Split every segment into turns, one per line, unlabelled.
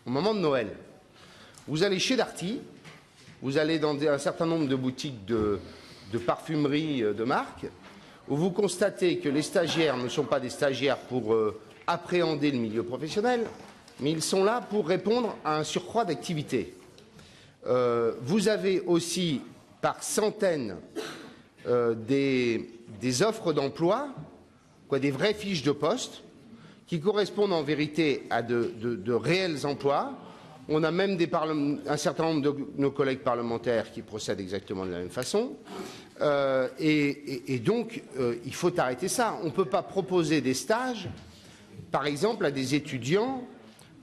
au moment de Noël. Vous allez chez Darty, vous allez dans un certain nombre de boutiques de parfumerie de marque, où vous constatez que les stagiaires ne sont pas des stagiaires pour appréhender le milieu professionnel, mais ils sont là pour répondre à un surcroît d'activité. Vous avez aussi par centaines des offres d'emploi, des vraies fiches de poste, qui correspondent en vérité à de réels emplois. On a même un certain nombre de nos collègues parlementaires qui procèdent exactement de la même façon. Et donc, il faut arrêter ça. On ne peut pas proposer des stages, par exemple, à des étudiants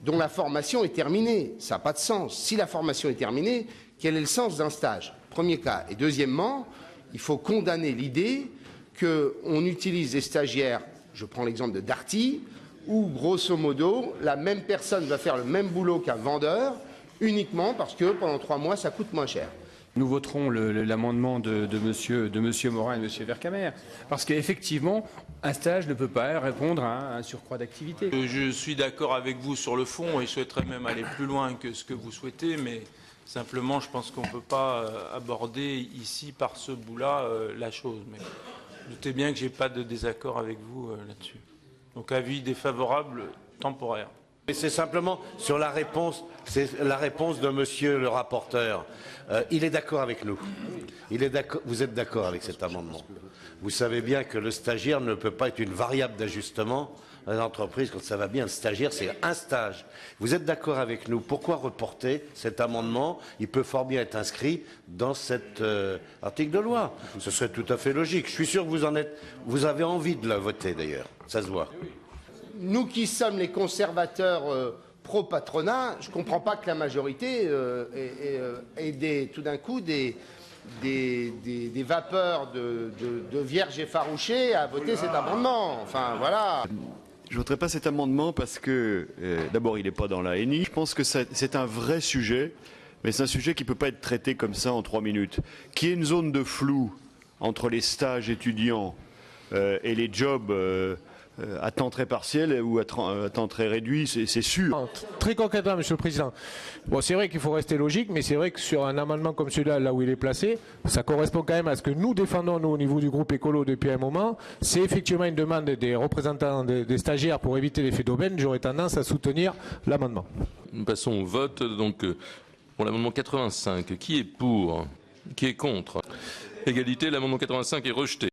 dont la formation est terminée. Ça n'a pas de sens. Si la formation est terminée, quel est le sens d'un stage? Premier cas. Et deuxièmement, il faut condamner l'idée qu'on utilise des stagiaires, je prends l'exemple de Darty, où, grosso modo, la même personne va faire le même boulot qu'un vendeur, uniquement parce que pendant 3 mois, ça coûte moins cher.
Nous voterons l'amendement de monsieur Morin et de monsieur Vercamer, parce qu'effectivement, un stage ne peut pas répondre à un surcroît d'activité.
Je suis d'accord avec vous sur le fond et je souhaiterais même aller plus loin que ce que vous souhaitez, mais simplement, je pense qu'on ne peut pas aborder ici, par ce bout-là, la chose. Mais doutez bien que je n'ai pas de désaccord avec vous là-dessus. Donc avis défavorable temporaire.
Et c'est simplement sur la réponse, c'est la réponse de monsieur le rapporteur. Il est d'accord avec nous. Vous êtes d'accord avec cet amendement. Vous savez bien que le stagiaire ne peut pas être une variable d'ajustement dans une entreprise quand ça va bien. Le stagiaire, c'est un stage. Vous êtes d'accord avec nous. Pourquoi reporter cet amendement? Il peut fort bien être inscrit dans cet article de loi. Ce serait tout à fait logique. Je suis sûr que vous avez envie de la voter d'ailleurs. Ça se voit.
Nous qui sommes les conservateurs pro-patronat, je ne comprends pas que la majorité ait tout d'un coup des vapeurs de vierges effarouchées à voter cet amendement. Enfin, voilà.
Je ne voterai pas cet amendement parce que, d'abord, il n'est pas dans la l'ANI. Je pense que c'est un vrai sujet, mais c'est un sujet qui ne peut pas être traité comme ça en 3 minutes. Qu'il y ait une zone de flou entre les stages étudiants et les jobs à temps très partiel ou à temps très réduit, c'est sûr.
Très concrètement, Monsieur le Président, bon, c'est vrai qu'il faut rester logique, mais c'est vrai que sur un amendement comme celui-là, là où il est placé, ça correspond quand même à ce que nous défendons, nous, au niveau du groupe écolo depuis un moment. C'est effectivement une demande des représentants des stagiaires pour éviter l'effet d'aubaine. J'aurais tendance à soutenir l'amendement.
Nous passons au vote, donc, pour l'amendement 85. Qui est pour? Qui est contre? Égalité, l'amendement 85 est rejeté.